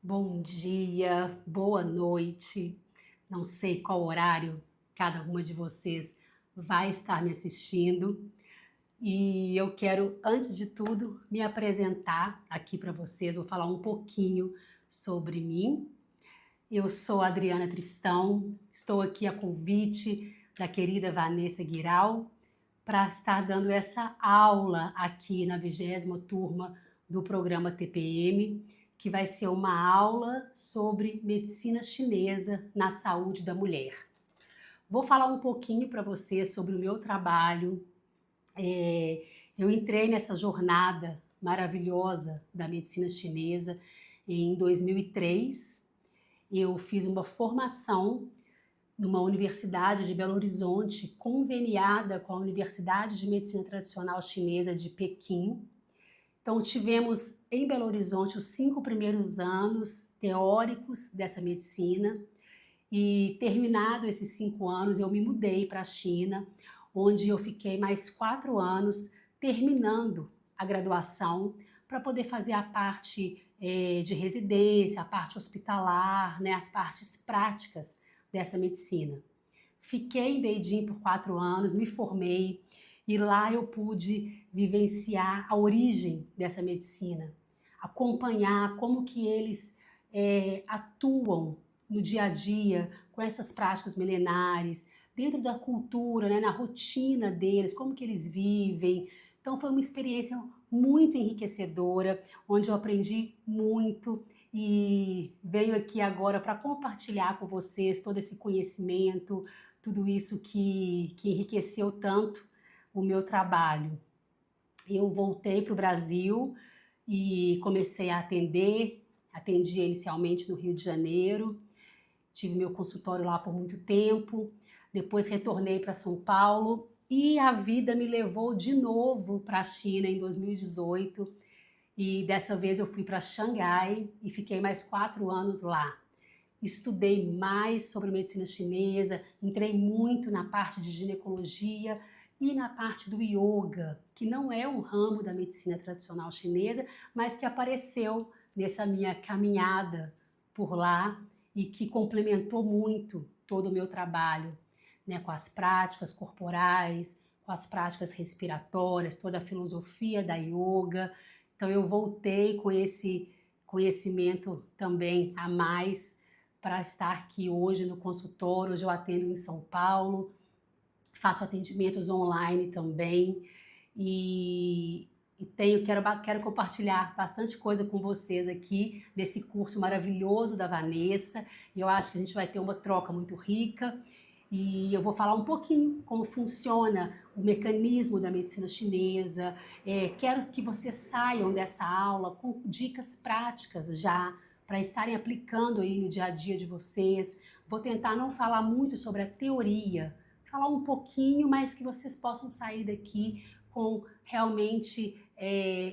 Bom dia, boa noite. Não sei qual horário cada uma de vocês vai estar me assistindo. E eu quero, antes de tudo, me apresentar aqui para vocês. Vou falar um pouquinho sobre mim. Eu sou a Adriana Tristão, estou aqui a convite da querida Vanessa Guiral para estar dando essa aula aqui na 20ª turma do programa TPM, que vai ser uma aula sobre medicina chinesa na saúde da mulher. Vou falar um pouquinho para você sobre o meu trabalho. Eu entrei nessa jornada maravilhosa da medicina chinesa em 2003. Eu fiz uma formação numa universidade de Belo Horizonte, conveniada com a Universidade de Medicina Tradicional Chinesa de Pequim. Então, tivemos em Belo Horizonte os 5 primeiros anos teóricos dessa medicina e, terminado esses 5 anos, eu me mudei para a China, onde eu fiquei mais 4 anos terminando a graduação para poder fazer a parte de residência, a parte hospitalar, né, as partes práticas dessa medicina. Fiquei em Beijing por 4 anos, me formei e lá eu pude vivenciar a origem dessa medicina, acompanhar como que eles atuam no dia a dia com essas práticas milenares, dentro da cultura, né, na rotina deles, como que eles vivem. Então foi uma experiência muito enriquecedora, onde eu aprendi muito e venho aqui agora para compartilhar com vocês todo esse conhecimento, tudo isso que enriqueceu tanto o meu trabalho. Eu voltei para o Brasil e comecei a atendi inicialmente no Rio de Janeiro, tive meu consultório lá por muito tempo, depois retornei para São Paulo e a vida me levou de novo para a China em 2018 e dessa vez eu fui para Xangai e fiquei mais 4 anos lá. Estudei mais sobre medicina chinesa, entrei muito na parte de ginecologia e na parte do yoga, que não é um ramo da medicina tradicional chinesa, mas que apareceu nessa minha caminhada por lá e que complementou muito todo o meu trabalho, né, com as práticas corporais, com as práticas respiratórias, toda a filosofia da yoga. Então eu voltei com esse conhecimento também a mais para estar aqui hoje no consultório. Hoje eu atendo em São Paulo, faço atendimentos online também e quero compartilhar bastante coisa com vocês aqui desse curso maravilhoso da Vanessa. Eu acho que a gente vai ter uma troca muito rica e eu vou falar um pouquinho como funciona o mecanismo da medicina chinesa. Quero que vocês saiam dessa aula com dicas práticas já para estarem aplicando aí no dia a dia de vocês. Vou tentar não falar muito sobre a teoria, falar um pouquinho, mas que vocês possam sair daqui com realmente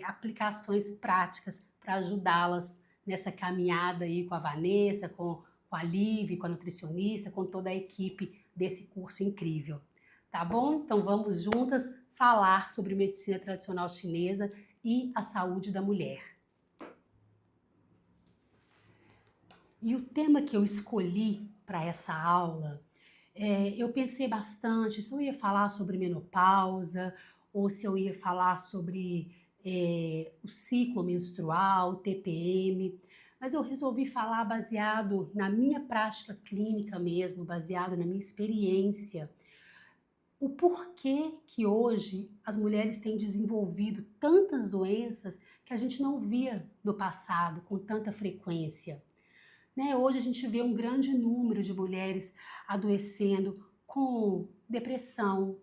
aplicações práticas para ajudá-las nessa caminhada aí com a Vanessa, com a Liv, com a nutricionista, com toda a equipe desse curso incrível. Tá bom? Então vamos juntas falar sobre medicina tradicional chinesa e a saúde da mulher. E o tema que eu escolhi para essa aula, eu pensei bastante se eu ia falar sobre menopausa ou se eu ia falar sobre o ciclo menstrual, TPM, mas eu resolvi falar baseado na minha prática clínica mesmo, baseado na minha experiência. O porquê que hoje as mulheres têm desenvolvido tantas doenças que a gente não via no passado com tanta frequência. Né? Hoje a gente vê um grande número de mulheres adoecendo com depressão,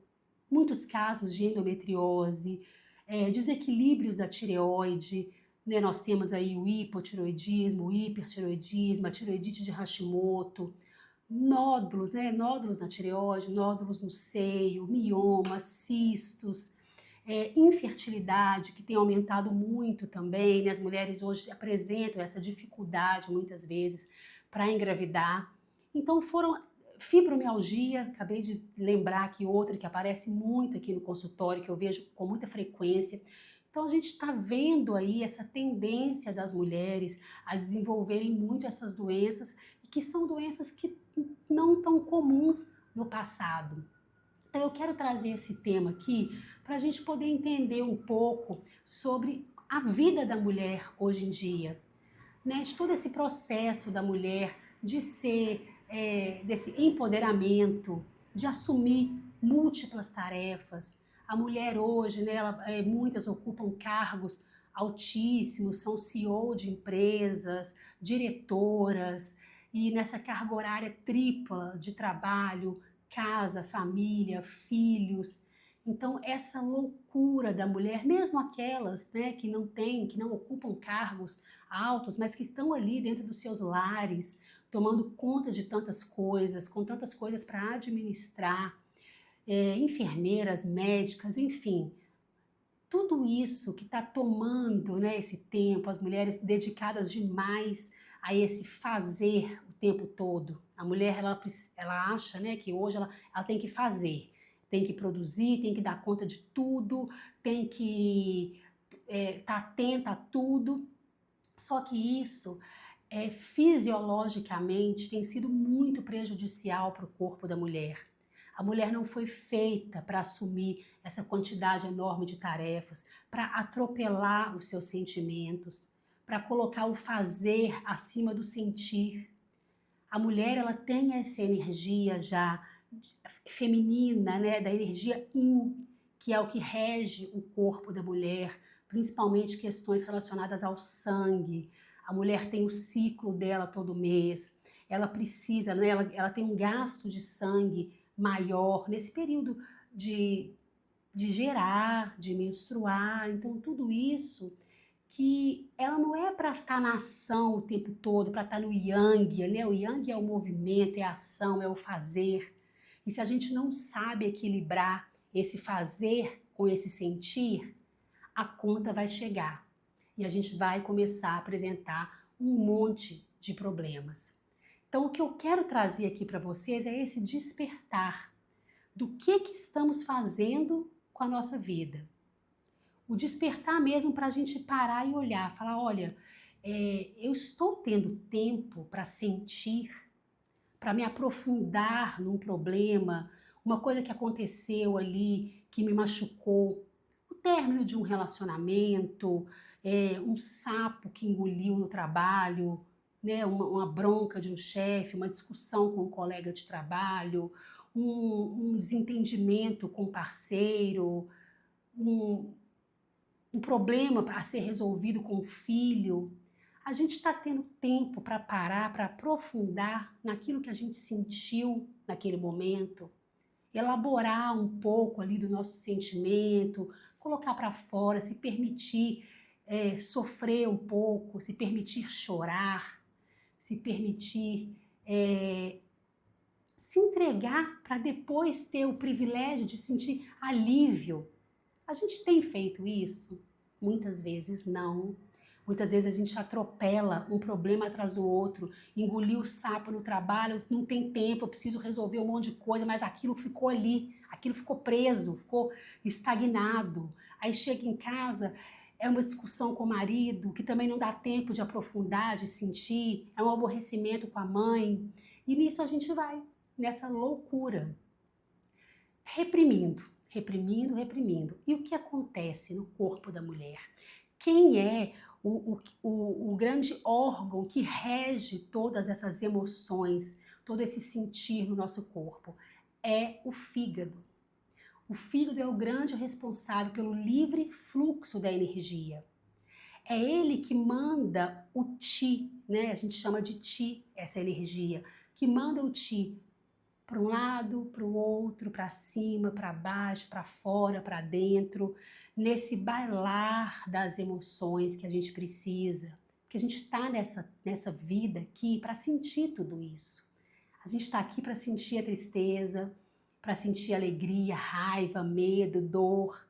muitos casos de endometriose, desequilíbrios da tireoide, né? Nós temos aí o hipotireoidismo, o hipertireoidismo, a tireoidite de Hashimoto, nódulos, né? Nódulos na tireoide, nódulos no seio, miomas, cistos, infertilidade, que tem aumentado muito também, né? As mulheres hoje apresentam essa dificuldade muitas vezes para engravidar. Então foram fibromialgia, acabei de lembrar aqui outra que aparece muito aqui no consultório, que eu vejo com muita frequência. Então a gente está vendo aí essa tendência das mulheres a desenvolverem muito essas doenças, e que são doenças que não tão comuns no passado. Então eu quero trazer esse tema aqui para a gente poder entender um pouco sobre a vida da mulher hoje em dia, né? De todo esse processo da mulher de ser, desse empoderamento, de assumir múltiplas tarefas. A mulher hoje, né, muitas ocupam cargos altíssimos, são CEO de empresas, diretoras, e nessa carga horária tripla de trabalho, casa, família, filhos. Então, essa loucura da mulher, mesmo aquelas, né, que não têm, que não ocupam cargos altos, mas que estão ali dentro dos seus lares, tomando conta de tantas coisas, com tantas coisas para administrar, enfermeiras, médicas, enfim, tudo isso que está tomando, né, esse tempo, as mulheres dedicadas demais a esse fazer o tempo todo. A mulher, ela acha, né, que hoje ela tem que fazer, tem que produzir, tem que dar conta de tudo, tem que estar atenta a tudo. Só que isso, fisiologicamente, tem sido muito prejudicial para o corpo da mulher. A mulher não foi feita para assumir essa quantidade enorme de tarefas, para atropelar os seus sentimentos, para colocar o fazer acima do sentir. A mulher, ela tem essa energia já feminina, né, da energia yin, que é o que rege o corpo da mulher, principalmente questões relacionadas ao sangue. A mulher tem o ciclo dela todo mês, ela precisa, né, ela tem um gasto de sangue maior nesse período de gerar, de menstruar. Então tudo isso, que ela não é para estar na ação o tempo todo, para estar no yang, né? O yang é o movimento, é a ação, é o fazer. E se a gente não sabe equilibrar esse fazer com esse sentir, a conta vai chegar e a gente vai começar a apresentar um monte de problemas. Então, o que eu quero trazer aqui para vocês é esse despertar do que estamos fazendo com a nossa vida. O despertar mesmo para a gente parar e olhar, falar, olha, eu estou tendo tempo para sentir, para me aprofundar num problema, uma coisa que aconteceu ali, que me machucou, o término de um relacionamento, um sapo que engoliu no trabalho, né, uma bronca de um chefe, uma discussão com um colega de trabalho, um desentendimento com um parceiro, um problema a ser resolvido com o filho. A gente está tendo tempo para parar, para aprofundar naquilo que a gente sentiu naquele momento, elaborar um pouco ali do nosso sentimento, colocar para fora, se permitir sofrer um pouco, se permitir chorar, se permitir se entregar para depois ter o privilégio de sentir alívio. A gente tem feito isso? Muitas vezes não. Muitas vezes a gente atropela um problema atrás do outro, engoliu o sapo no trabalho, não tem tempo, eu preciso resolver um monte de coisa, mas aquilo ficou ali, aquilo ficou preso, ficou estagnado. Aí chega em casa, é uma discussão com o marido, que também não dá tempo de aprofundar, de sentir, é um aborrecimento com a mãe. E nisso a gente vai, nessa loucura, reprimindo, reprimindo, reprimindo. E o que acontece no corpo da mulher? Quem é o grande órgão que rege todas essas emoções, todo esse sentir no nosso corpo? É o fígado. O fígado é o grande responsável pelo livre fluxo da energia. É ele que manda o chi, né? A gente chama de chi, essa energia, que manda o chi para um lado, para o outro, para cima, para baixo, para fora, para dentro, nesse bailar das emoções que a gente precisa, porque a gente está nessa vida aqui para sentir tudo isso. A gente está aqui para sentir a tristeza, para sentir alegria, raiva, medo, dor,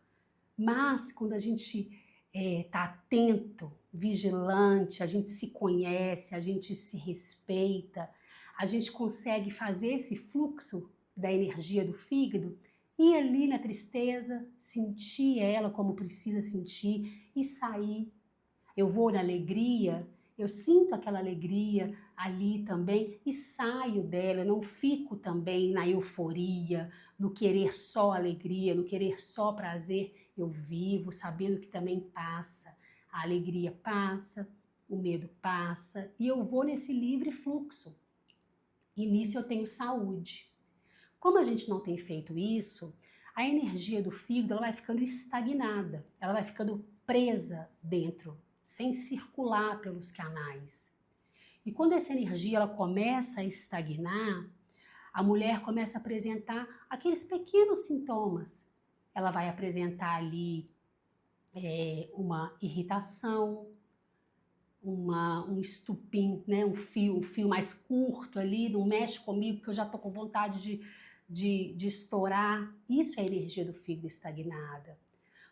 mas quando a gente está atento, vigilante, a gente se conhece, a gente se respeita, a gente consegue fazer esse fluxo da energia do fígado Ir ali na tristeza, sentir ela como precisa sentir e sair. Eu vou na alegria, eu sinto aquela alegria ali também e saio dela, eu não fico também na euforia, no querer só alegria, no querer só prazer. Eu vivo sabendo que também passa. A alegria passa, o medo passa e eu vou nesse livre fluxo. E nisso eu tenho saúde. Como a gente não tem feito isso, a energia do fígado ela vai ficando estagnada, ela vai ficando presa dentro, sem circular pelos canais. E quando essa energia ela começa a estagnar, a mulher começa a apresentar aqueles pequenos sintomas. Ela vai apresentar ali uma irritação, um estupim, né? um fio mais curto ali, não mexe comigo que eu já estou com vontade de estourar. Isso é a energia do fígado estagnada.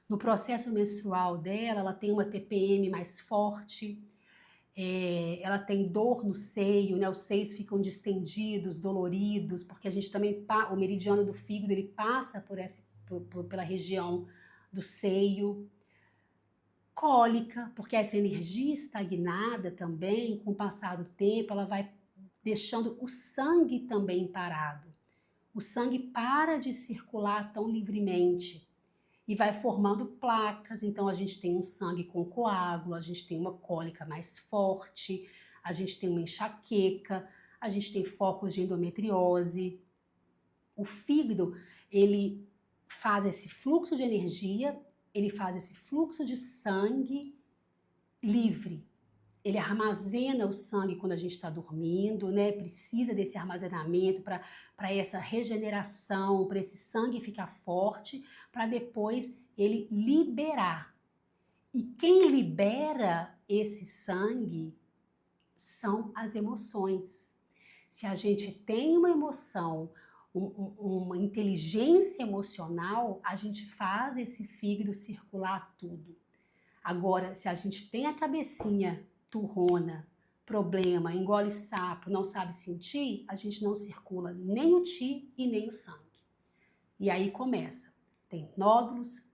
No processo menstrual dela, ela tem uma TPM mais forte, ela tem dor no seio, né? Os seios ficam distendidos, doloridos, porque a gente também, o meridiano do fígado, ele passa pela região do seio. Cólica, porque essa energia estagnada também, com o passar do tempo, ela vai deixando o sangue também parado. O sangue para de circular tão livremente e vai formando placas. Então a gente tem um sangue com coágulo, a gente tem uma cólica mais forte, a gente tem uma enxaqueca, a gente tem focos de endometriose. O fígado, ele faz esse fluxo de energia, ele faz esse fluxo de sangue livre. Ele armazena o sangue quando a gente está dormindo, né? Precisa desse armazenamento para essa regeneração, para esse sangue ficar forte, para depois ele liberar. E quem libera esse sangue são as emoções. Se a gente tem uma emoção, uma inteligência emocional, a gente faz esse fígado circular tudo. Agora, se a gente tem a cabecinha turrona, problema, engole sapo, não sabe sentir, a gente não circula nem o chi e nem o sangue. E aí começa. Tem nódulos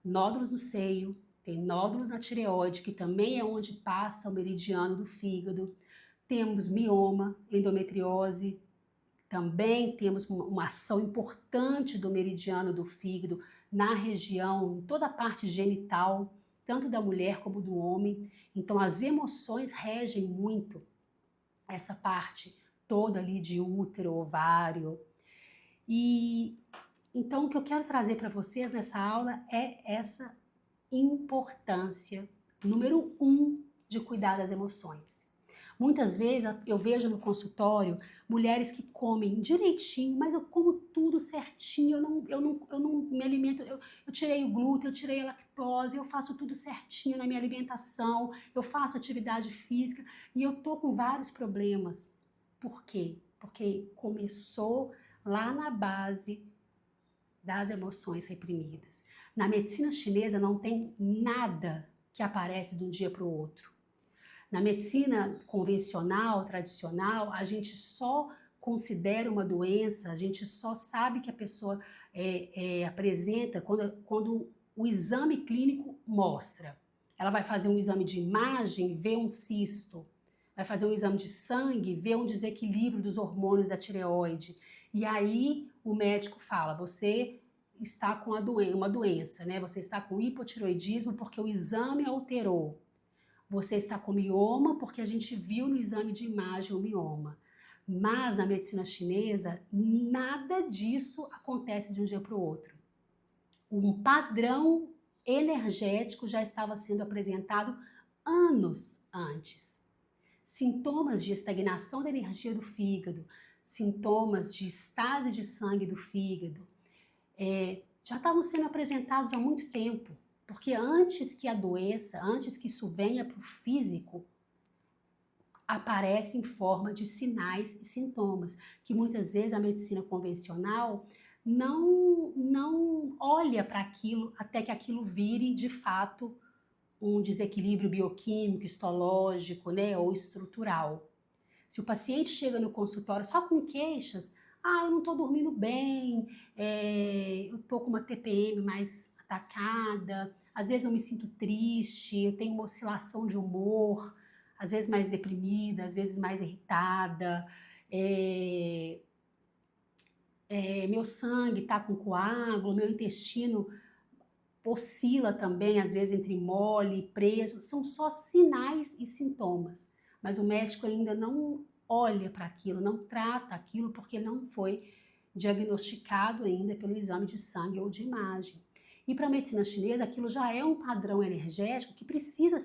no seio, tem nódulos na tireoide, que também é onde passa o meridiano do fígado. Temos mioma, endometriose, também temos uma ação importante do meridiano do fígado na região, em toda a parte genital, tanto da mulher como do homem. Então as emoções regem muito essa parte toda ali de útero, ovário. E então o que eu quero trazer para vocês nessa aula é essa importância, número 1, de cuidar das emoções. Muitas vezes eu vejo no consultório mulheres que comem direitinho, mas eu como tudo certinho, eu não me alimento, eu tirei o glúten, eu tirei a lactose, eu faço tudo certinho na minha alimentação, eu faço atividade física e eu tô com vários problemas. Por quê? Porque começou lá na base das emoções reprimidas. Na medicina chinesa não tem nada que aparece de um dia para o outro. Na medicina convencional, tradicional, a gente só considera uma doença, a gente só sabe que a pessoa apresenta quando o exame clínico mostra. Ela vai fazer um exame de imagem, vê um cisto, vai fazer um exame de sangue, vê um desequilíbrio dos hormônios da tireoide. E aí o médico fala, você está com uma doença, né? Você está com hipotireoidismo porque o exame alterou. Você está com mioma porque a gente viu no exame de imagem o mioma. Mas na medicina chinesa, nada disso acontece de um dia para o outro. Um padrão energético já estava sendo apresentado anos antes. Sintomas de estagnação da energia do fígado, sintomas de estase de sangue do fígado, já estavam sendo apresentados há muito tempo. Porque antes que a doença, antes que isso venha para o físico, aparece em forma de sinais e sintomas, que muitas vezes a medicina convencional não olha para aquilo até que aquilo vire de fato um desequilíbrio bioquímico, histológico, né, ou estrutural. Se o paciente chega no consultório só com queixas, eu não estou dormindo bem, eu estou com uma TPM mais atacada, às vezes eu me sinto triste, eu tenho uma oscilação de humor, às vezes mais deprimida, às vezes mais irritada, meu sangue está com coágulo, meu intestino oscila também, às vezes, entre mole e preso. São só sinais e sintomas, mas o médico ainda não olha para aquilo, não trata aquilo, porque não foi diagnosticado ainda pelo exame de sangue ou de imagem. E para a medicina chinesa, aquilo já é um padrão energético que precisa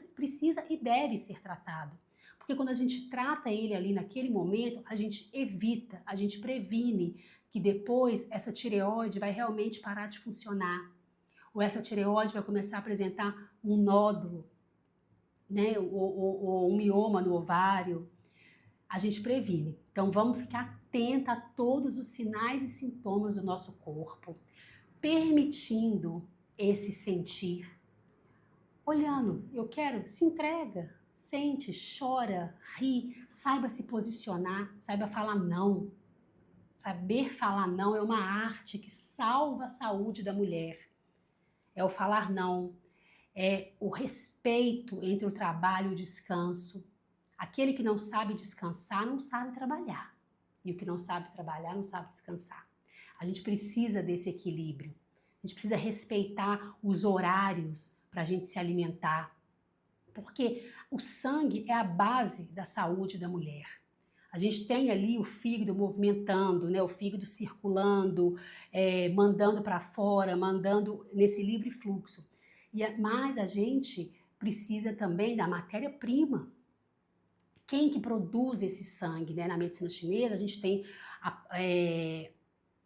e deve ser tratado. Porque quando a gente trata ele ali naquele momento, a gente evita, a gente previne que depois essa tireoide vai realmente parar de funcionar. Ou essa tireoide vai começar a apresentar um nódulo, né, ou um mioma no ovário. A gente previne. Então vamos ficar atenta a todos os sinais e sintomas do nosso corpo, permitindo esse sentir. Olhando, eu quero, se entrega, sente, chora, ri, saiba se posicionar, saiba falar não. Saber falar não é uma arte que salva a saúde da mulher. É o falar não, é o respeito entre o trabalho e o descanso. Aquele que não sabe descansar não sabe trabalhar. E o que não sabe trabalhar não sabe descansar. A gente precisa desse equilíbrio. A gente precisa respeitar os horários para a gente se alimentar. Porque o sangue é a base da saúde da mulher. A gente tem ali o fígado movimentando, né? O fígado circulando, mandando para fora, mandando nesse livre fluxo. Mas a gente precisa também da matéria-prima. Quem que produz esse sangue? Né? Na medicina chinesa, a gente tem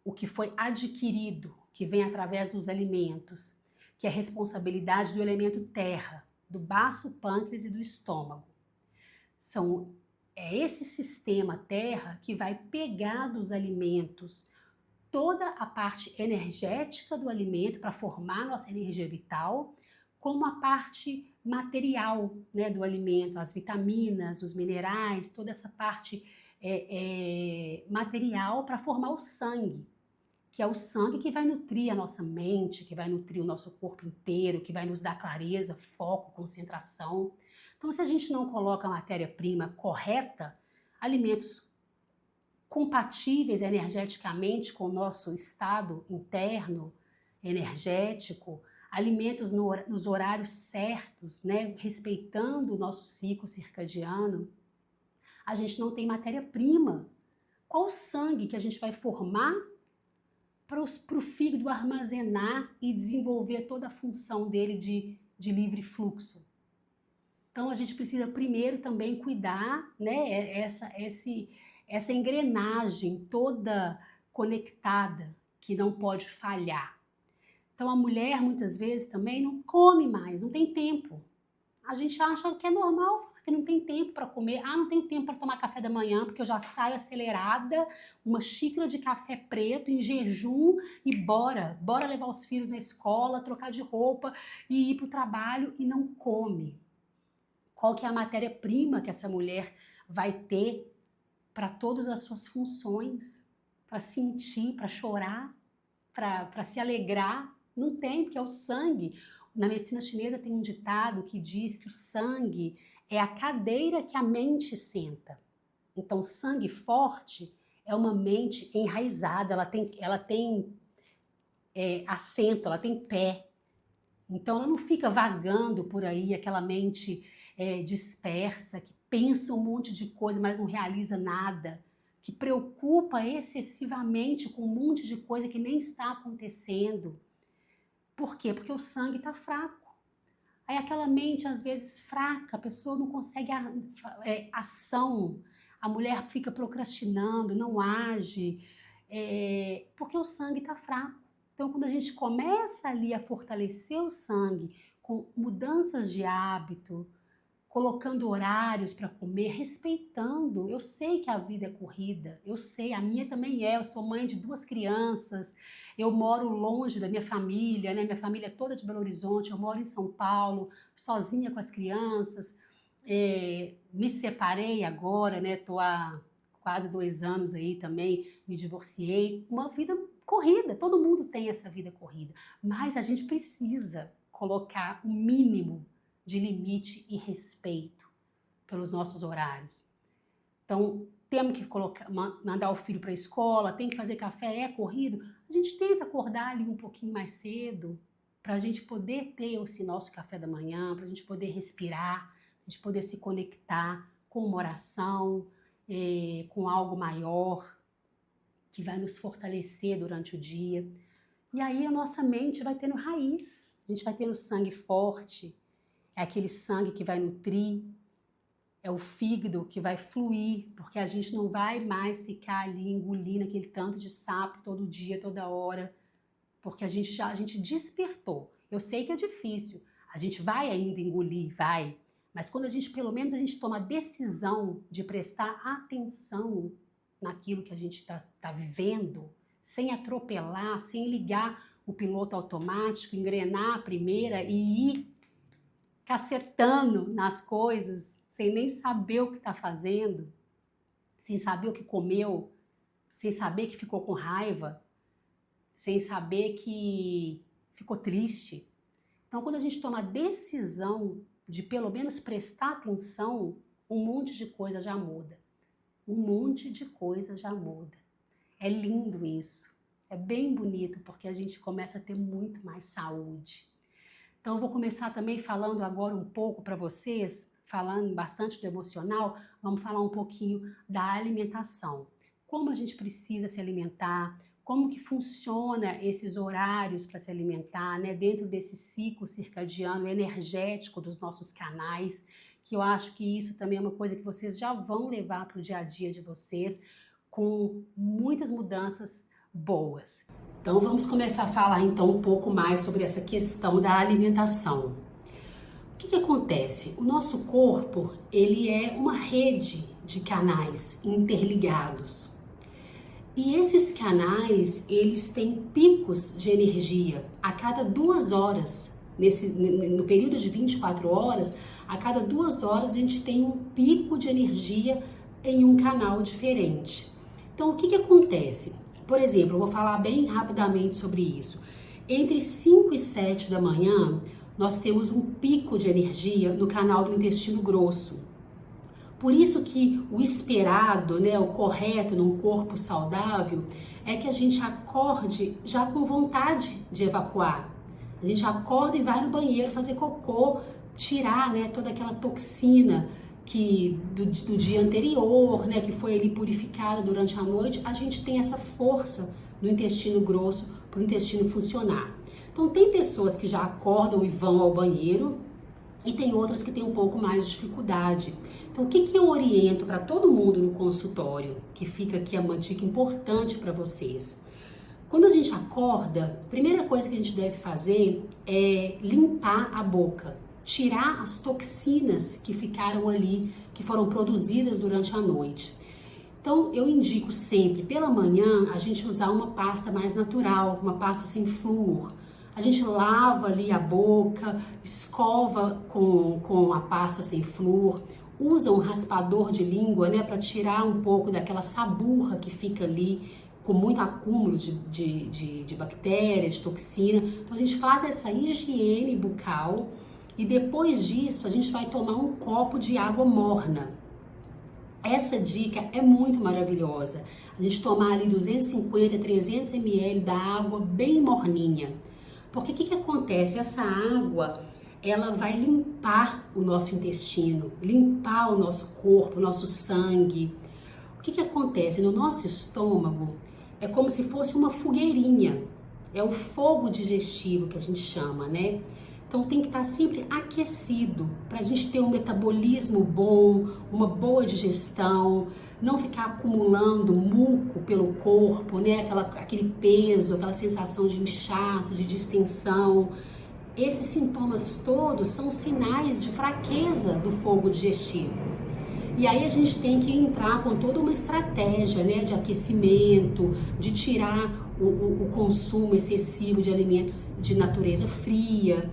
o que foi adquirido, que vem através dos alimentos, que é a responsabilidade do elemento terra, do baço, pâncreas e do estômago. É esse sistema terra que vai pegar dos alimentos toda a parte energética do alimento para formar nossa energia vital, como a parte material, né, do alimento, as vitaminas, os minerais, toda essa parte material para formar o sangue, que é o sangue que vai nutrir a nossa mente, que vai nutrir o nosso corpo inteiro, que vai nos dar clareza, foco, concentração. Então, se a gente não coloca a matéria-prima correta, alimentos compatíveis energeticamente com o nosso estado interno energético, alimentos nos horários certos, né, respeitando o nosso ciclo circadiano, a gente não tem matéria-prima. Qual o sangue que a gente vai formar para o fígado armazenar e desenvolver toda a função dele de livre fluxo? Então a gente precisa primeiro também cuidar, né, essa engrenagem toda conectada que não pode falhar. Então a mulher muitas vezes também não come mais, não tem tempo. A gente acha que é normal, que não tem tempo para comer. Não tenho tempo para tomar café da manhã, porque eu já saio acelerada, uma xícara de café preto em jejum e bora levar os filhos na escola, trocar de roupa e ir para o trabalho e não come. Qual que é a matéria-prima que essa mulher vai ter para todas as suas funções, para sentir, para chorar, para se alegrar? Não tem, porque é o sangue. Na medicina chinesa tem um ditado que diz que o sangue é a cadeira que a mente senta. Então, sangue forte é uma mente enraizada, ela tem assento, ela tem pé. Então, ela não fica vagando por aí, aquela mente dispersa, que pensa um monte de coisa, mas não realiza nada, que preocupa excessivamente com um monte de coisa que nem está acontecendo. Por quê? Porque o sangue está fraco. Aí aquela mente, às vezes, fraca, a pessoa não consegue ação, a mulher fica procrastinando, não age, porque o sangue está fraco. Então, quando a gente começa ali a fortalecer o sangue com mudanças de hábito, colocando horários para comer, respeitando. Eu sei que a vida é corrida, eu sei, a minha também eu sou mãe de 2 crianças, eu moro longe da minha família, né? Minha família é toda de Belo Horizonte, eu moro em São Paulo, sozinha com as crianças, me separei agora, né? Tô há quase 2 anos aí também, me divorciei, uma vida corrida, todo mundo tem essa vida corrida, mas a gente precisa colocar o mínimo de limite e respeito pelos nossos horários. Então, temos que mandar o filho para a escola, tem que fazer café, é corrido, a gente tenta acordar ali um pouquinho mais cedo, para a gente poder ter esse nosso café da manhã, para a gente poder respirar, a gente poder se conectar com uma oração, com algo maior, que vai nos fortalecer durante o dia. E aí a nossa mente vai tendo raiz, a gente vai tendo sangue forte, é aquele sangue que vai nutrir, é o fígado que vai fluir, porque a gente não vai mais ficar ali engolindo aquele tanto de sapo todo dia, toda hora, porque a gente despertou. Eu sei que é difícil, a gente vai ainda engolir, vai, mas quando pelo menos a gente toma a decisão de prestar atenção naquilo que a gente está vivendo, sem atropelar, sem ligar o piloto automático, engrenar a primeira e ir cacetando nas coisas, sem nem saber o que está fazendo, sem saber o que comeu, sem saber que ficou com raiva, sem saber que ficou triste. Então, quando a gente toma a decisão de pelo menos prestar atenção, um monte de coisa já muda. Um monte de coisa já muda. É lindo isso. É bem bonito, porque a gente começa a ter muito mais saúde. Então, eu vou começar também falando agora um pouco para vocês, falando bastante do emocional, vamos falar um pouquinho da alimentação. Como a gente precisa se alimentar, como que funciona esses horários para se alimentar, né, dentro desse ciclo circadiano energético dos nossos canais, que eu acho que isso também é uma coisa que vocês já vão levar para o dia a dia de vocês, com muitas mudanças boas. Então vamos começar a falar então um pouco mais sobre essa questão da alimentação. O que acontece? O nosso corpo, ele é uma rede de canais interligados. E esses canais, eles têm picos de energia a cada 2 horas. No período de 24 horas, a cada 2 horas a gente tem um pico de energia em um canal diferente. Então, o que acontece? Por exemplo, eu vou falar bem rapidamente sobre isso. Entre 5 e 7 da manhã, nós temos um pico de energia no canal do intestino grosso. Por isso que o esperado, né, o correto num corpo saudável, é que a gente acorde já com vontade de evacuar. A gente acorda e vai no banheiro fazer cocô, tirar, né, toda aquela toxina do dia anterior, né, que foi ali purificada durante a noite. A gente tem essa força do intestino grosso para o intestino funcionar. Então tem pessoas que já acordam e vão ao banheiro e tem outras que têm um pouco mais de dificuldade. Então o que eu oriento para todo mundo no consultório, que fica aqui uma dica importante para vocês? Quando a gente acorda, a primeira coisa que a gente deve fazer é limpar a boca, tirar as toxinas que ficaram ali, que foram produzidas durante a noite. Então, eu indico sempre, pela manhã, a gente usar uma pasta mais natural, uma pasta sem flúor. A gente lava ali a boca, escova com a pasta sem flúor, usa um raspador de língua, né, para tirar um pouco daquela saburra que fica ali, com muito acúmulo de bactéria, de toxina. Então, a gente faz essa higiene bucal. E depois disso, a gente vai tomar um copo de água morna. Essa dica é muito maravilhosa. A gente tomar ali 250, 300 ml da água bem morninha. Porque o que acontece? Essa água, ela vai limpar o nosso intestino, limpar o nosso corpo, o nosso sangue. O que acontece? No nosso estômago, é como se fosse uma fogueirinha. É o fogo digestivo que a gente chama, né? Então tem que estar sempre aquecido para a gente ter um metabolismo bom, uma boa digestão, não ficar acumulando muco pelo corpo, né? Aquele peso, aquela sensação de inchaço, de distensão. Esses sintomas todos são sinais de fraqueza do fogo digestivo. E aí a gente tem que entrar com toda uma estratégia, né, de aquecimento, de tirar o consumo excessivo de alimentos de natureza fria,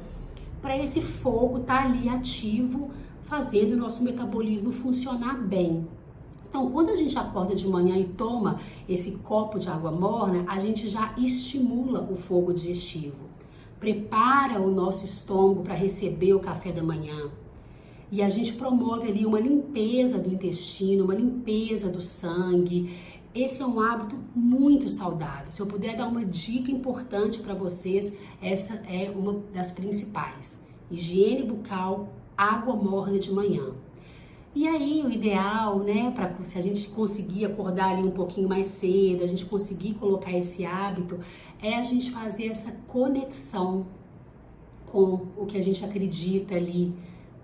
para esse fogo estar ali ativo, fazendo o nosso metabolismo funcionar bem. Então, quando a gente acorda de manhã e toma esse copo de água morna, a gente já estimula o fogo digestivo, prepara o nosso estômago para receber o café da manhã. E a gente promove ali uma limpeza do intestino, uma limpeza do sangue. Esse é um hábito muito saudável. Se eu puder dar uma dica importante para vocês, essa é uma das principais. Higiene bucal, água morna de manhã. E aí, o ideal, né, se a gente conseguir acordar ali um pouquinho mais cedo, a gente conseguir colocar esse hábito, é a gente fazer essa conexão com o que a gente acredita ali.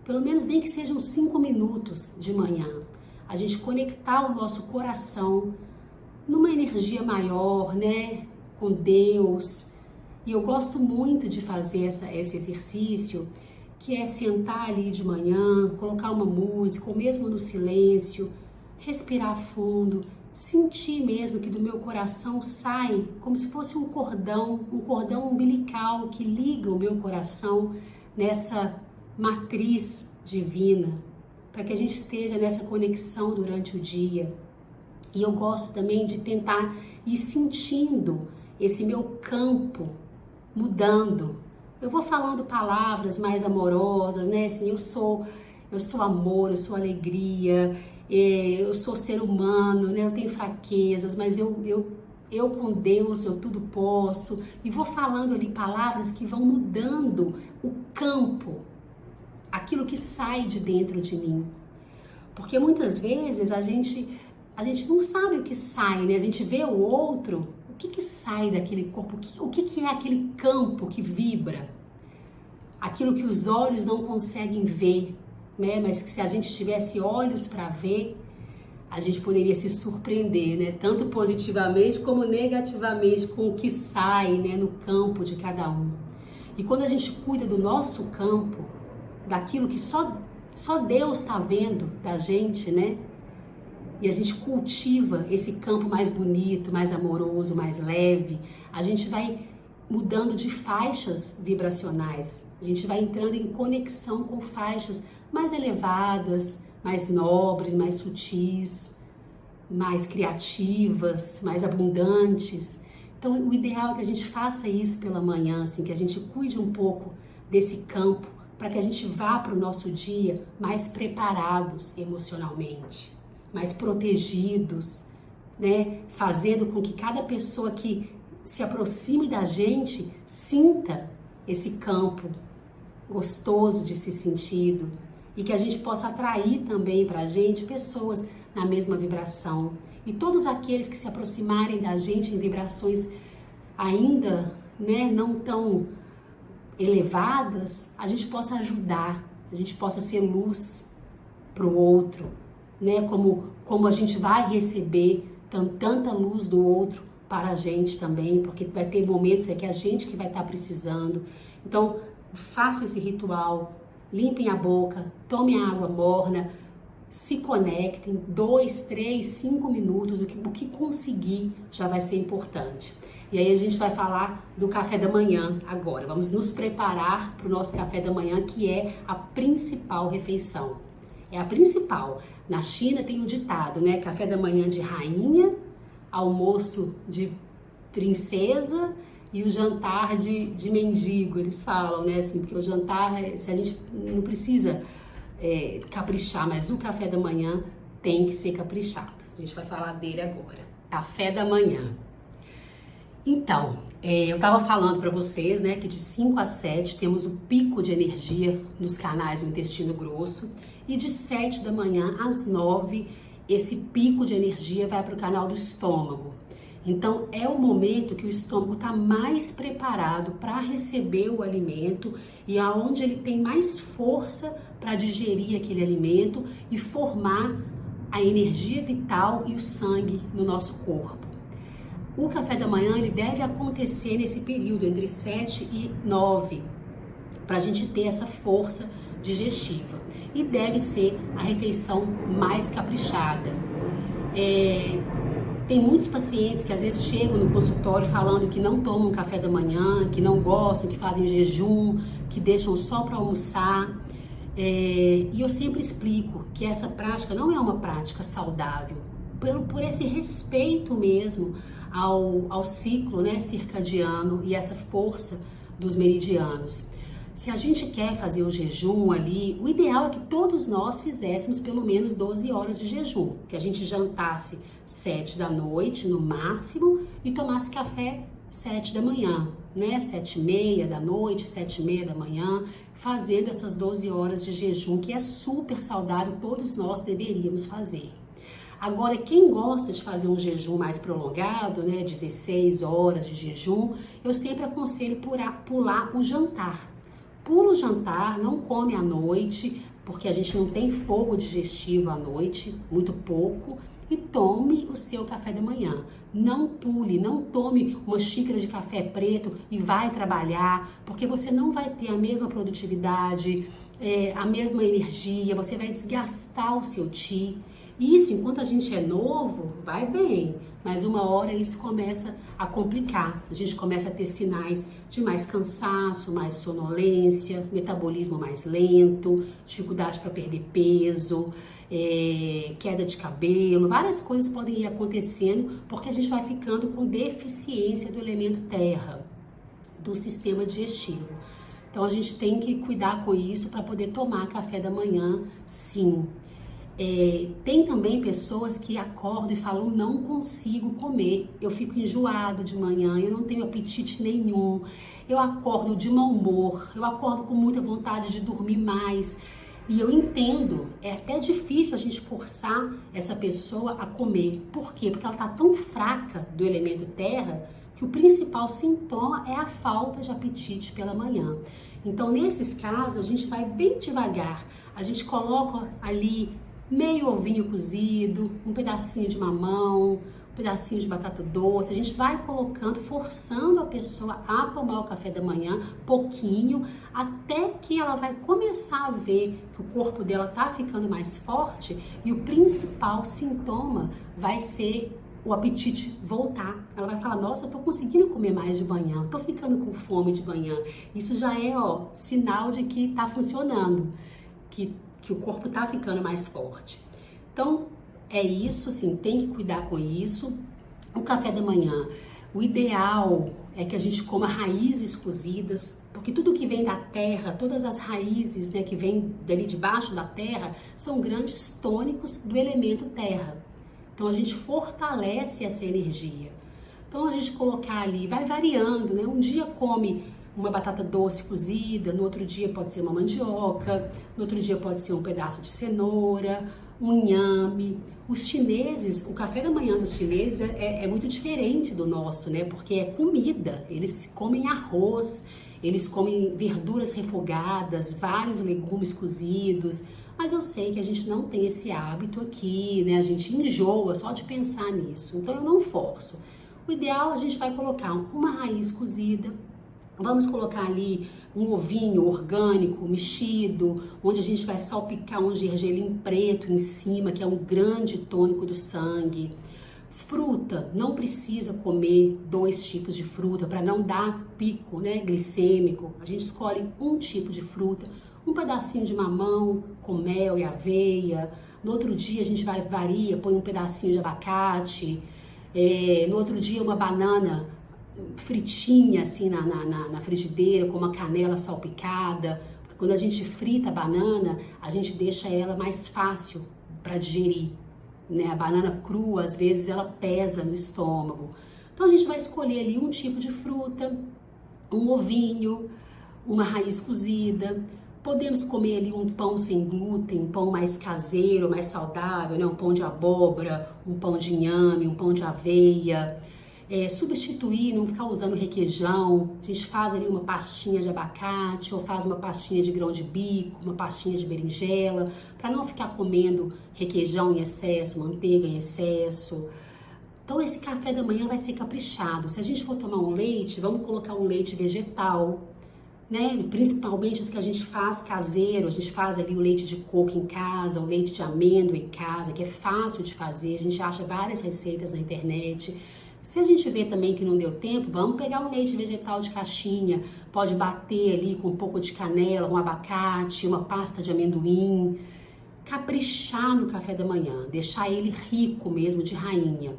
Pelo menos nem que sejam 5 minutos de manhã. A gente conectar o nosso coração numa energia maior, né, com Deus. E eu gosto muito de fazer esse exercício, que é sentar ali de manhã, colocar uma música, ou mesmo no silêncio, respirar fundo, sentir mesmo que do meu coração sai como se fosse um cordão umbilical que liga o meu coração nessa matriz divina, para que a gente esteja nessa conexão durante o dia. E eu gosto também de tentar ir sentindo esse meu campo mudando. Eu vou falando palavras mais amorosas, né? Assim, eu sou amor, eu sou alegria, eu sou ser humano, né? Eu tenho fraquezas, mas eu com Deus eu tudo posso. E vou falando ali palavras que vão mudando o campo, aquilo que sai de dentro de mim. Porque muitas vezes a gente não sabe o que sai, né? A gente vê o outro, o que sai daquele corpo, o que é aquele campo que vibra? Aquilo que os olhos não conseguem ver, né? Mas que se a gente tivesse olhos para ver, a gente poderia se surpreender, né? Tanto positivamente como negativamente com o que sai, né, no campo de cada um. E quando a gente cuida do nosso campo, daquilo que só Deus está vendo da gente, né? E a gente cultiva esse campo mais bonito, mais amoroso, mais leve, a gente vai mudando de faixas vibracionais. A gente vai entrando em conexão com faixas mais elevadas, mais nobres, mais sutis, mais criativas, mais abundantes. Então, o ideal é que a gente faça isso pela manhã, assim, que a gente cuide um pouco desse campo, para que a gente vá para o nosso dia mais preparados emocionalmente, mais protegidos, né? Fazendo com que cada pessoa que se aproxime da gente sinta esse campo gostoso de ser sentido e que a gente possa atrair também para a gente pessoas na mesma vibração. E todos aqueles que se aproximarem da gente em vibrações ainda, né, não tão elevadas, a gente possa ajudar, a gente possa ser luz para o outro, né? Como a gente vai receber tanta luz do outro para a gente também, porque vai ter momentos que é a gente que vai estar precisando. Então, façam esse ritual, limpem a boca, tomem a água morna, se conectem, 2, 3, 5 minutos, o que conseguir já vai ser importante. E aí a gente vai falar do café da manhã agora. Vamos nos preparar para o nosso café da manhã, que é a principal refeição. É a principal. Na China tem um ditado, né? Café da manhã de rainha, almoço de princesa e o jantar de mendigo, eles falam, né? Assim, porque o jantar, se a gente não precisa caprichar, mas o café da manhã tem que ser caprichado. A gente vai falar dele agora. Café da manhã. Então, eu estava falando para vocês, né, que de 5 a 7 temos o pico de energia nos canais do intestino grosso e de 7 da manhã às 9 esse pico de energia vai para o canal do estômago. Então, é o momento que o estômago está mais preparado para receber o alimento e aonde ele tem mais força para digerir aquele alimento e formar a energia vital e o sangue no nosso corpo. O café da manhã ele deve acontecer nesse período entre 7 e 9, para a gente ter essa força digestiva. E deve ser a refeição mais caprichada. Tem muitos pacientes que às vezes chegam no consultório falando que não tomam café da manhã, que não gostam, que fazem jejum, que deixam só para almoçar. E eu sempre explico que essa prática não é uma prática saudável, por esse respeito mesmo ao ciclo, né, circadiano e essa força dos meridianos. Se a gente quer fazer o jejum ali, o ideal é que todos nós fizéssemos pelo menos 12 horas de jejum, que a gente jantasse 7 da noite no máximo e tomasse café 7 da manhã, né? 7h30 da noite, 7h30 da manhã, fazendo essas 12 horas de jejum, que é super saudável, todos nós deveríamos fazer. Agora, quem gosta de fazer um jejum mais prolongado, né, 16 horas de jejum, eu sempre aconselho pular o jantar. Pula o jantar, não come à noite, porque a gente não tem fogo digestivo à noite, muito pouco, e tome o seu café da manhã. Não pule, não tome uma xícara de café preto e vai trabalhar, porque você não vai ter a mesma produtividade, a mesma energia, você vai desgastar o seu chi. Isso, enquanto a gente é novo, vai bem, mas uma hora isso começa a complicar. A gente começa a ter sinais de mais cansaço, mais sonolência, metabolismo mais lento, dificuldade para perder peso, queda de cabelo, várias coisas podem ir acontecendo porque a gente vai ficando com deficiência do elemento terra, do sistema digestivo. Então a gente tem que cuidar com isso para poder tomar café da manhã, sim. Tem também pessoas que acordam e falam, não consigo comer, eu fico enjoado de manhã, eu não tenho apetite nenhum, eu acordo de mau humor, eu acordo com muita vontade de dormir mais. E eu entendo, é até difícil a gente forçar essa pessoa a comer. Por quê? Porque ela está tão fraca do elemento terra que o principal sintoma é a falta de apetite pela manhã. Então, nesses casos, a gente vai bem devagar, a gente coloca ali meio ovinho cozido, um pedacinho de mamão, um pedacinho de batata doce, a gente vai colocando, forçando a pessoa a tomar o café da manhã, pouquinho, até que ela vai começar a ver que o corpo dela tá ficando mais forte e o principal sintoma vai ser o apetite voltar. Ela vai falar, nossa, eu tô conseguindo comer mais de manhã, tô ficando com fome de manhã. Isso já é, sinal de que tá funcionando, que o corpo tá ficando mais forte. Então, é isso, assim, tem que cuidar com isso. O café da manhã, o ideal é que a gente coma raízes cozidas, porque tudo que vem da terra, todas as raízes, né, que vem dali debaixo da terra, são grandes tônicos do elemento terra. Então, a gente fortalece essa energia. Então, a gente colocar ali, vai variando, né? Um dia come uma batata doce cozida, no outro dia pode ser uma mandioca, no outro dia pode ser um pedaço de cenoura, um inhame. Os chineses, o café da manhã dos chineses é muito diferente do nosso, né? Porque é comida, eles comem arroz, eles comem verduras refogadas, vários legumes cozidos, mas eu sei que a gente não tem esse hábito aqui, né? A gente enjoa só de pensar nisso, então eu não forço. O ideal, a gente vai colocar uma raiz cozida, vamos colocar ali um ovinho orgânico, mexido, onde a gente vai salpicar um gergelim preto em cima, que é um grande tônico do sangue. Fruta, não precisa comer 2 tipos de fruta para não dar pico, né, glicêmico. A gente escolhe um tipo de fruta, um pedacinho de mamão com mel e aveia. No outro dia a gente varia, põe um pedacinho de abacate. No outro dia uma banana fritinha assim na frigideira com uma canela salpicada, porque quando a gente frita a banana, a gente deixa ela mais fácil para digerir, né? A banana crua, às vezes, ela pesa no estômago. Então a gente vai escolher ali um tipo de fruta, um ovinho, uma raiz cozida. Podemos comer ali um pão sem glúten, um pão mais caseiro, mais saudável, né? Um pão de abóbora, um pão de inhame, um pão de aveia. Substituir, não ficar usando requeijão, a gente faz ali uma pastinha de abacate, ou faz uma pastinha de grão de bico, uma pastinha de berinjela, para não ficar comendo requeijão em excesso, manteiga em excesso. Então esse café da manhã vai ser caprichado. Se a gente for tomar um leite, vamos colocar um leite vegetal, né? Principalmente os que a gente faz caseiro, a gente faz ali o leite de coco em casa, o leite de amêndoa em casa, que é fácil de fazer, a gente acha várias receitas na internet. Se a gente vê também que não deu tempo, vamos pegar um leite vegetal de caixinha, pode bater ali com um pouco de canela, um abacate, uma pasta de amendoim, caprichar no café da manhã, deixar ele rico mesmo, de rainha.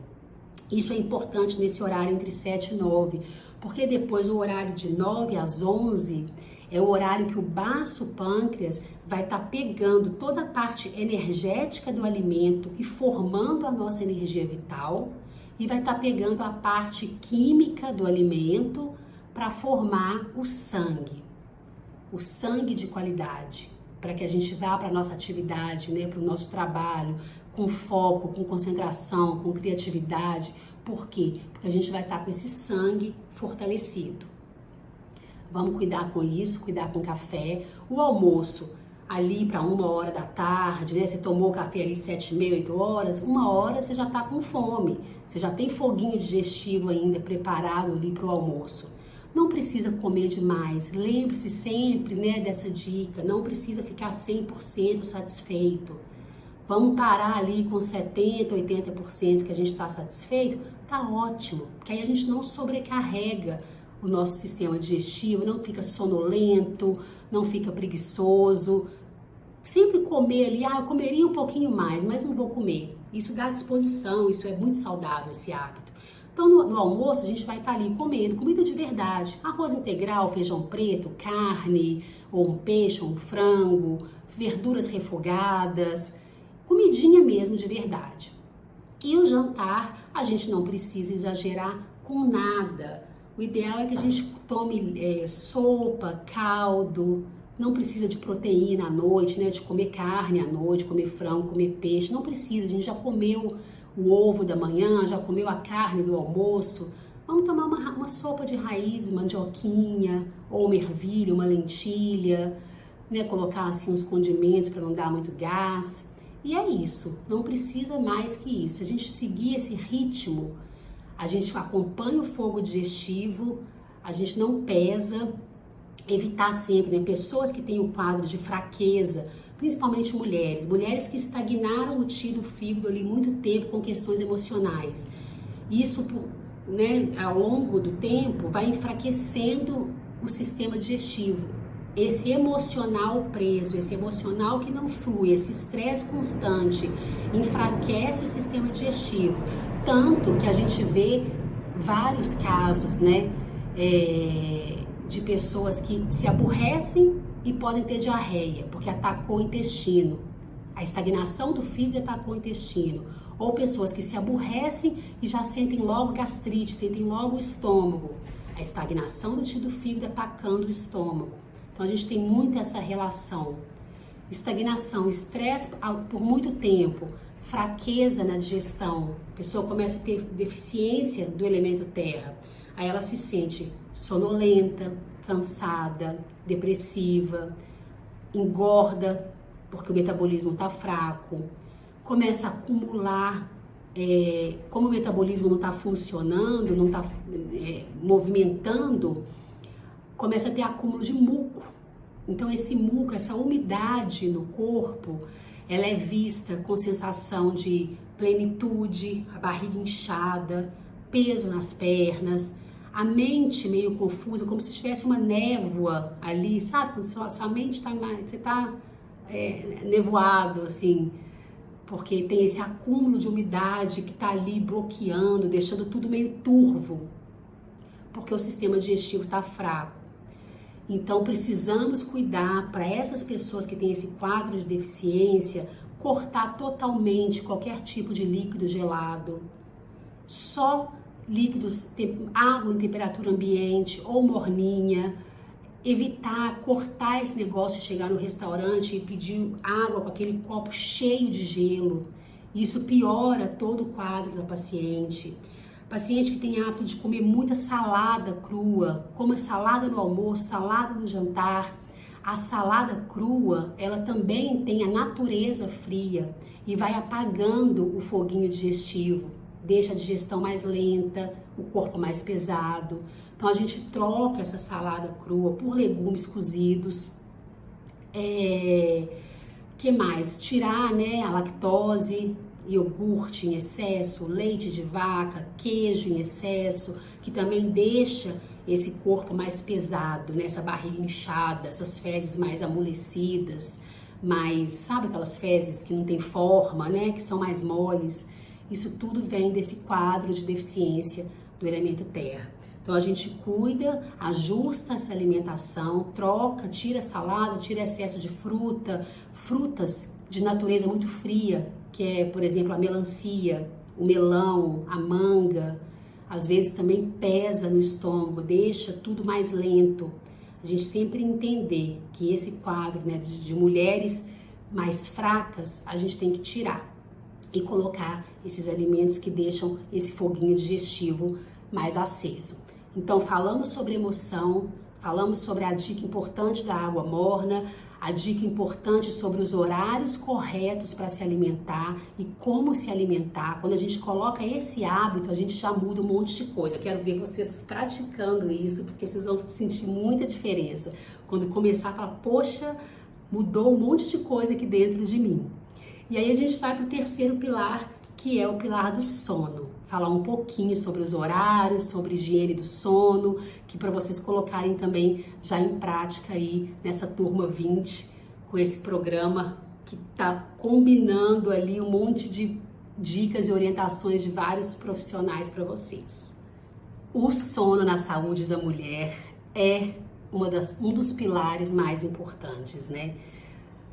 Isso é importante nesse horário entre 7 e 9, porque depois o horário de 9 às 11 é o horário que o baço pâncreas vai estar pegando toda a parte energética do alimento e formando a nossa energia vital, e vai estar pegando a parte química do alimento para formar o sangue de qualidade, para que a gente vá para a nossa atividade, né, para o nosso trabalho, com foco, com concentração, com criatividade. Por quê? Porque a gente vai estar com esse sangue fortalecido. Vamos cuidar com isso, cuidar com o café. O almoço, ali para 1h da tarde, né? Você tomou o café ali 7h30, 8h, 1h você já tá com fome. Você já tem foguinho digestivo ainda preparado ali para o almoço. Não precisa comer demais. Lembre-se sempre, né, dessa dica. Não precisa ficar 100% satisfeito. Vamos parar ali com 70%, 80% que a gente está satisfeito. Tá ótimo, porque aí a gente não sobrecarrega o nosso sistema digestivo, não fica sonolento, não fica preguiçoso. Sempre comer ali, eu comeria um pouquinho mais, mas não vou comer. Isso dá disposição, isso é muito saudável, esse hábito. Então, no almoço, a gente vai estar ali comendo comida de verdade. Arroz integral, feijão preto, carne, ou um peixe, ou um frango, verduras refogadas, comidinha mesmo de verdade. E o jantar, a gente não precisa exagerar com nada. O ideal é que a gente tome sopa, caldo, não precisa de proteína à noite, né? De comer carne à noite, comer frango, comer peixe, não precisa. A gente já comeu o ovo da manhã, já comeu a carne do almoço. Vamos tomar uma sopa de raiz, mandioquinha, ou uma ervilha, uma lentilha, né? Colocar assim uns condimentos para não dar muito gás. E é isso, não precisa mais que isso. Se a gente seguir esse ritmo, a gente acompanha o fogo digestivo, a gente não pesa, evitar sempre, né, pessoas que têm o quadro de fraqueza, principalmente mulheres que estagnaram o tiro do fígado ali muito tempo com questões emocionais. Isso, né, ao longo do tempo, vai enfraquecendo o sistema digestivo. Esse emocional preso, esse emocional que não flui, esse estresse constante, enfraquece o sistema digestivo. Tanto que a gente vê vários casos, né, de pessoas que se aborrecem e podem ter diarreia, porque atacou o intestino. A estagnação do fígado atacou o intestino. Ou pessoas que se aborrecem e já sentem logo gastrite, sentem logo o estômago. A estagnação do fígado atacando o estômago. Então a gente tem muito essa relação. Estagnação, estresse por muito tempo, fraqueza na digestão, a pessoa começa a ter deficiência do elemento terra, aí ela se sente sonolenta, cansada, depressiva, engorda porque o metabolismo está fraco, começa a acumular, como o metabolismo não está funcionando, não está movimentando, começa a ter acúmulo de muco. Então esse muco, essa umidade no corpo, ela é vista com sensação de plenitude, a barriga inchada, peso nas pernas, a mente meio confusa, como se tivesse uma névoa ali, sabe? Quando sua mente está, você está nevoado, assim, porque tem esse acúmulo de umidade que está ali bloqueando, deixando tudo meio turvo, porque o sistema digestivo está fraco. Então, precisamos cuidar para essas pessoas que têm esse quadro de deficiência, cortar totalmente qualquer tipo de líquido gelado. Só líquidos, água em temperatura ambiente ou morninha. Evitar, cortar esse negócio de chegar no restaurante e pedir água com aquele copo cheio de gelo. Isso piora todo o quadro da paciente. Paciente que tem hábito de comer muita salada crua, coma salada no almoço, salada no jantar. A salada crua, ela também tem a natureza fria e vai apagando o foguinho digestivo, deixa a digestão mais lenta, o corpo mais pesado. Então a gente troca essa salada crua por legumes cozidos. Que mais? Tirar, né, a lactose, iogurte em excesso, leite de vaca, queijo em excesso, que também deixa esse corpo mais pesado, né, essa barriga inchada, essas fezes mais amolecidas, sabe aquelas fezes que não tem forma, né, que são mais moles? Isso tudo vem desse quadro de deficiência do elemento terra. Então a gente cuida, ajusta essa alimentação, troca, tira salada, tira excesso de frutas de natureza muito fria, que é, por exemplo, a melancia, o melão, a manga. Às vezes também pesa no estômago, deixa tudo mais lento. A gente sempre entender que esse quadro, né, de mulheres mais fracas, a gente tem que tirar e colocar esses alimentos que deixam esse foguinho digestivo mais aceso. Então, falamos sobre emoção, falamos sobre a dica importante da água morna, a dica importante sobre os horários corretos para se alimentar e como se alimentar. Quando a gente coloca esse hábito, a gente já muda um monte de coisa. Eu quero ver vocês praticando isso, porque vocês vão sentir muita diferença. Quando começar a falar, poxa, mudou um monte de coisa aqui dentro de mim. E aí a gente vai para o terceiro pilar, que é o pilar do sono. Falar um pouquinho sobre os horários, sobre higiene do sono, que para vocês colocarem também já em prática aí nessa turma 20, com esse programa que está combinando ali um monte de dicas e orientações de vários profissionais para vocês. O sono na saúde da mulher é um dos pilares mais importantes, né?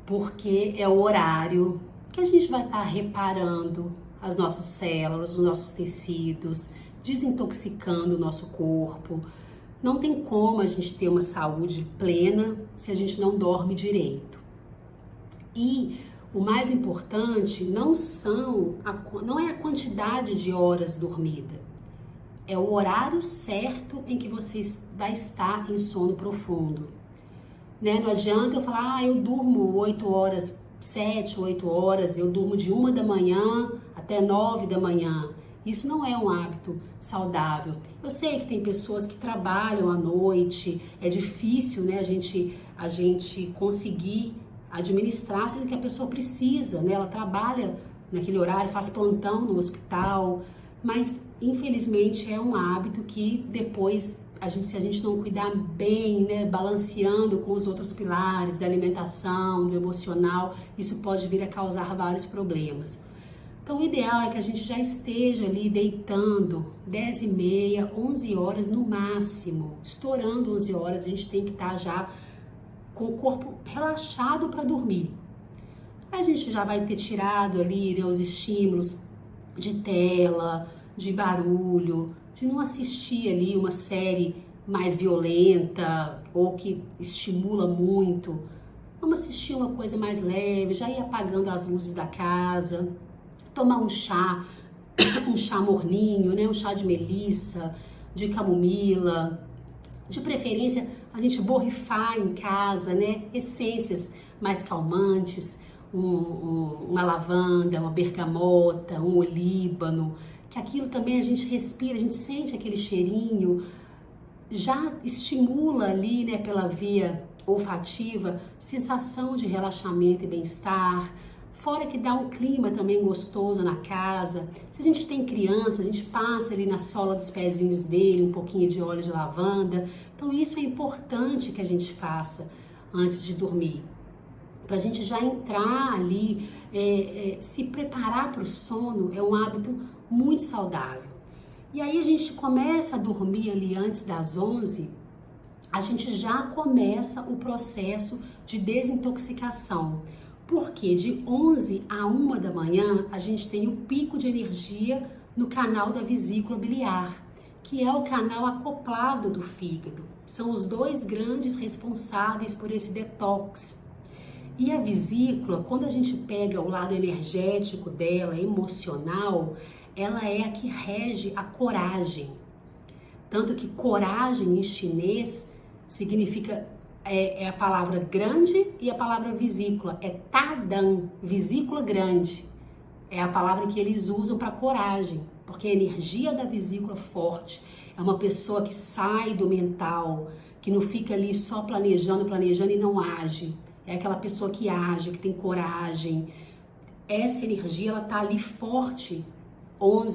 Porque é o horário que a gente vai estar reparando as nossas células, os nossos tecidos, desintoxicando o nosso corpo. Não tem como a gente ter uma saúde plena se a gente não dorme direito. E o mais importante não é a quantidade de horas dormida, é o horário certo em que você vai estar em sono profundo. Né? Não adianta eu falar, eu durmo 8 horas, 7, 8 horas, eu durmo de 1 da manhã até 9 da manhã. Isso não é um hábito saudável. Eu sei que tem pessoas que trabalham à noite, é difícil, né, a gente conseguir administrar, sendo que a pessoa precisa, né, ela trabalha naquele horário, faz plantão no hospital, mas infelizmente é um hábito que depois se a gente não cuidar bem, né, balanceando com os outros pilares da alimentação, do emocional, isso pode vir a causar vários problemas. Então, o ideal é que a gente já esteja ali deitando 10h30, 11 horas no máximo. Estourando 11 horas, a gente tem que estar já com o corpo relaxado para dormir. A gente já vai ter tirado ali, né, os estímulos de tela, de barulho, de não assistir ali uma série mais violenta ou que estimula muito. Vamos assistir uma coisa mais leve, já ir apagando as luzes da casa, tomar um chá morninho, né? Um chá de melissa, de camomila, de preferência a gente borrifar em casa, né? Essências mais calmantes, uma lavanda, uma bergamota, um olíbano, que aquilo também a gente respira, a gente sente aquele cheirinho, já estimula ali, né, pela via olfativa, sensação de relaxamento e bem-estar, fora que dá um clima também gostoso na casa. Se a gente tem criança, a gente passa ali na sola dos pezinhos dele um pouquinho de óleo de lavanda. Então isso é importante que a gente faça antes de dormir, para a gente já entrar ali, se preparar para o sono é um hábito muito saudável. E aí a gente começa a dormir ali antes das 11, a gente já começa o processo de desintoxicação. Porque de 11 a 1 da manhã a gente tem o pico de energia no canal da vesícula biliar, que é o canal acoplado do fígado. São os dois grandes responsáveis por esse detox. E a vesícula, quando a gente pega o lado energético dela, emocional, ela é a que rege a coragem. Tanto que coragem em chinês significa, é a palavra grande e a palavra vesícula. É tadan, vesícula grande. É a palavra que eles usam para coragem, porque a energia da vesícula é forte. É uma pessoa que sai do mental, que não fica ali só planejando e não age. é aquela pessoa que age, que tem coragem. Essa energia, ela tá ali forte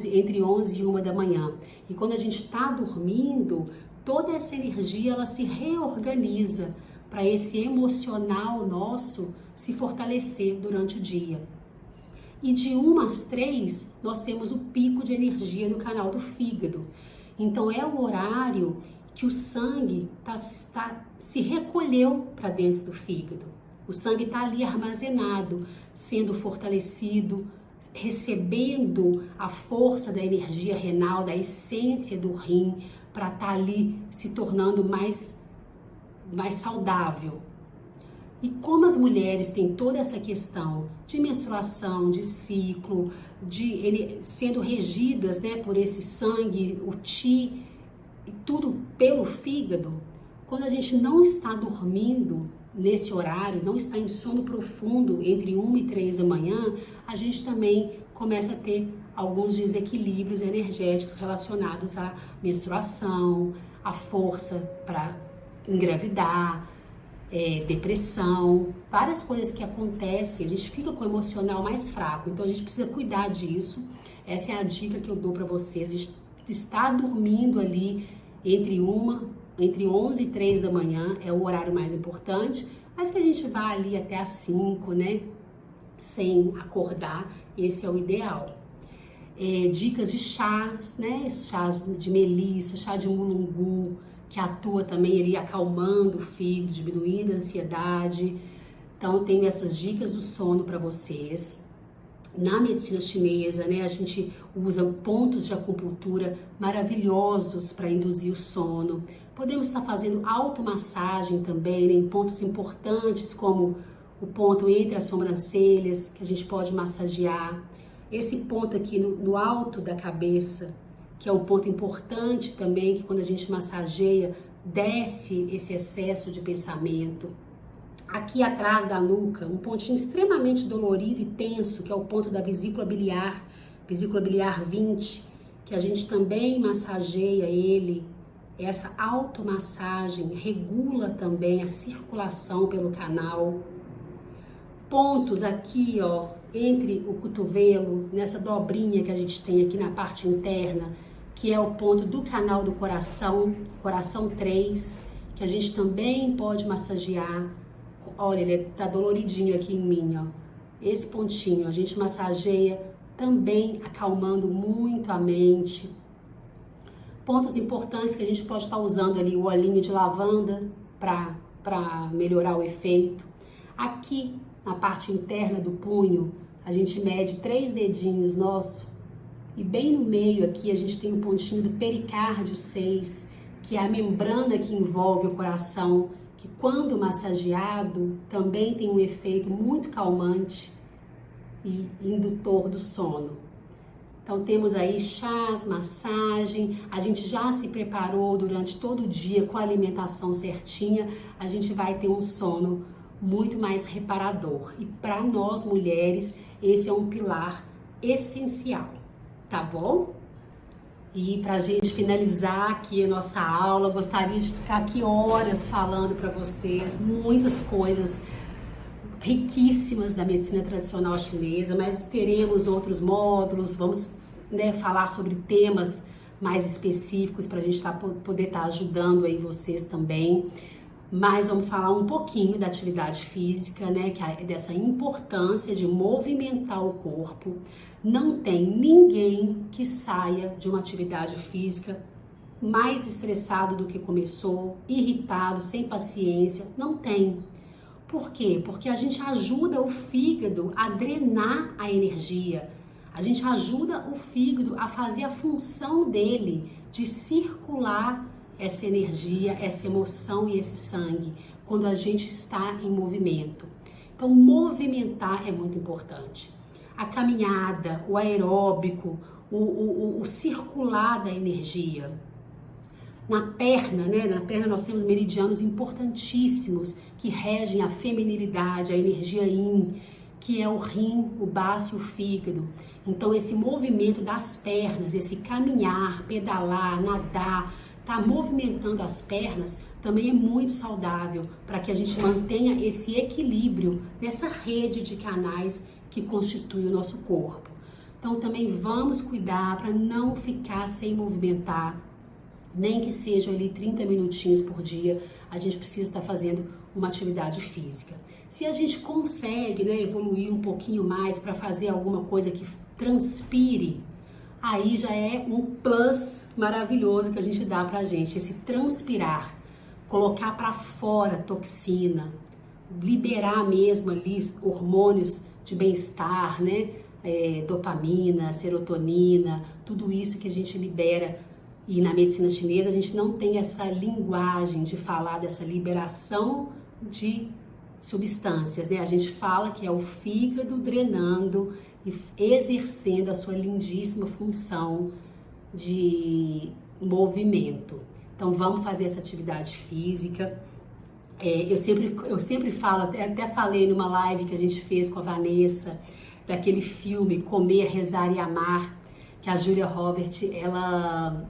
entre 11 e 1 da manhã. E quando a gente está dormindo, toda essa energia, ela se reorganiza para esse emocional nosso se fortalecer durante o dia. E de 1 às 3, nós temos o pico de energia no canal do fígado. Então, é o horário que o sangue se recolheu para dentro do fígado. O sangue está ali armazenado, sendo fortalecido, recebendo a força da energia renal, da essência do rim, para estar ali se tornando mais saudável. E como as mulheres têm toda essa questão de menstruação, de ciclo, sendo regidas, né, por esse sangue, o Qi, e tudo pelo fígado, quando a gente não está dormindo nesse horário, não está em sono profundo entre 1 e 3 da manhã, a gente também começa a ter alguns desequilíbrios energéticos relacionados à menstruação, à força para engravidar, depressão, várias coisas que acontecem, a gente fica com o emocional mais fraco, então a gente precisa cuidar disso. Essa é a dica que eu dou para vocês. A gente está dormindo ali entre 11 e 3 da manhã, é o horário mais importante, mas que a gente vá ali até às 5, né, sem acordar, esse é o ideal. Dicas de chás, né, chás de melissa, chá de mulungu, que atua também ali acalmando o fígado, diminuindo a ansiedade. Então, eu tenho essas dicas do sono para vocês. Na medicina chinesa, né, a gente usa pontos de acupuntura maravilhosos para induzir o sono. Podemos estar fazendo automassagem também, né, em pontos importantes, como o ponto entre as sobrancelhas, que a gente pode massagear. Esse ponto aqui no alto da cabeça, que é um ponto importante também, que quando a gente massageia, desce esse excesso de pensamento. Aqui atrás da nuca, um pontinho extremamente dolorido e tenso, que é o ponto da vesícula biliar 20, que a gente também massageia ele. Essa automassagem regula também a circulação pelo canal. Pontos aqui, ó, entre o cotovelo, nessa dobrinha que a gente tem aqui na parte interna, que é o ponto do canal do coração, coração 3, que a gente também pode massagear. Olha, ele tá doloridinho aqui em mim, ó. Esse pontinho a gente massageia também, acalmando muito a mente. Pontos importantes que a gente pode estar usando ali, o olhinho de lavanda para melhorar o efeito. Aqui, na parte interna do punho, a gente mede 3 dedinhos nossos. E bem no meio aqui a gente tem o pontinho do pericárdio 6, que é a membrana que envolve o coração, que quando massageado também tem um efeito muito calmante e indutor do sono. Então temos aí chás, massagem, a gente já se preparou durante todo o dia com a alimentação certinha, a gente vai ter um sono muito mais reparador. E para nós mulheres, esse é um pilar essencial. Tá bom? E pra gente finalizar aqui a nossa aula, gostaria de ficar aqui horas falando para vocês muitas coisas riquíssimas da medicina tradicional chinesa, mas teremos outros módulos, vamos, né, falar sobre temas mais específicos para a gente poder estar ajudando aí vocês também. Mas vamos falar um pouquinho da atividade física, né, que é dessa importância de movimentar o corpo. Não tem ninguém que saia de uma atividade física mais estressado do que começou, irritado, sem paciência. Não tem. Por quê? Porque a gente ajuda o fígado a drenar a energia. A gente ajuda o fígado a fazer a função dele de circular essa energia, essa emoção e esse sangue quando a gente está em movimento. Então, movimentar é muito importante. A caminhada, o aeróbico, o circular da energia. Na perna, né? Na perna nós temos meridianos importantíssimos que regem a feminilidade, a energia yin, que é o rim, o baço e o fígado. Então, esse movimento das pernas, esse caminhar, pedalar, nadar, tá movimentando as pernas, também é muito saudável para que a gente mantenha esse equilíbrio nessa rede de canais que constitui o nosso corpo. Então também vamos cuidar para não ficar sem movimentar, nem que seja ali 30 minutinhos por dia, a gente precisa estar fazendo uma atividade física. Se a gente consegue, né, evoluir um pouquinho mais para fazer alguma coisa que transpire, aí já é um plus maravilhoso que a gente dá pra gente, esse transpirar, colocar para fora toxina, liberar mesmo ali hormônios de bem-estar, né? Dopamina, serotonina, tudo isso que a gente libera. E na medicina chinesa a gente não tem essa linguagem de falar dessa liberação de substâncias, né? A gente fala que é o fígado drenando e exercendo a sua lindíssima função de movimento. Então vamos fazer essa atividade física. Eu sempre falo, até falei numa live que a gente fez com a Vanessa, daquele filme Comer, Rezar e Amar, que a Julia Roberts, ela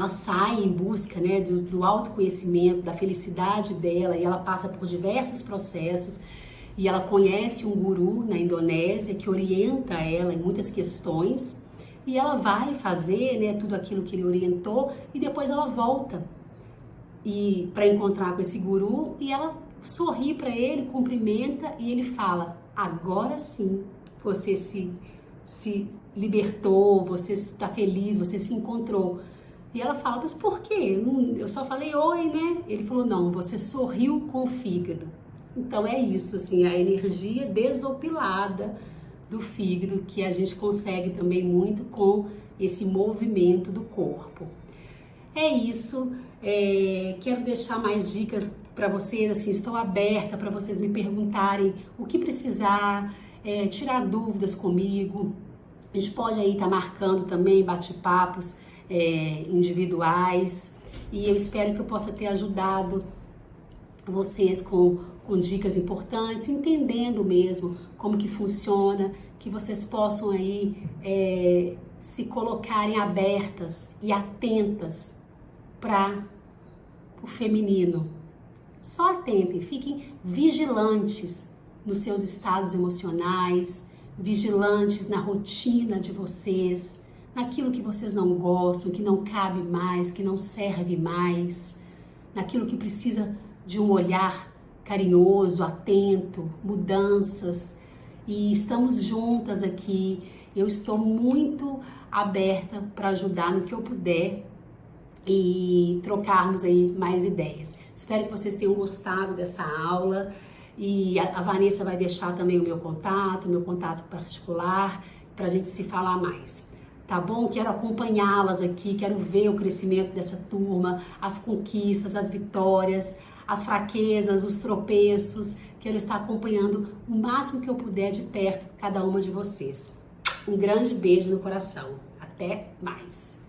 sai em busca, né, do autoconhecimento, da felicidade dela, e ela passa por diversos processos, e ela conhece um guru na Indonésia que orienta ela em muitas questões, e ela vai fazer, né, tudo aquilo que ele orientou, e depois ela volta e para encontrar com esse guru, e ela sorri para ele, cumprimenta, e ele fala: agora sim você se libertou, você está feliz, você se encontrou. E ela fala: mas por quê? Eu só falei oi, né? Ele falou: não, você sorriu com o fígado. Então é isso, assim, a energia desopilada do fígado, que a gente consegue também muito com esse movimento do corpo. É isso, quero deixar mais dicas para vocês, assim, estou aberta para vocês me perguntarem o que precisar, tirar dúvidas comigo. A gente pode aí estar marcando também bate-papos individuais, e eu espero que eu possa ter ajudado vocês com dicas importantes, entendendo mesmo como que funciona, que vocês possam aí se colocarem abertas e atentas para o feminino. Só atentem, fiquem vigilantes nos seus estados emocionais, vigilantes na rotina de vocês, naquilo que vocês não gostam, que não cabe mais, que não serve mais, naquilo que precisa de um olhar carinhoso, atento, mudanças. E estamos juntas aqui. Eu estou muito aberta para ajudar no que eu puder e trocarmos aí mais ideias. Espero que vocês tenham gostado dessa aula, e a Vanessa vai deixar também o meu contato particular, para a gente se falar mais. Tá bom? Quero acompanhá-las aqui, quero ver o crescimento dessa turma, as conquistas, as vitórias, as fraquezas, os tropeços. Quero estar acompanhando o máximo que eu puder de perto cada uma de vocês. Um grande beijo no coração. Até mais!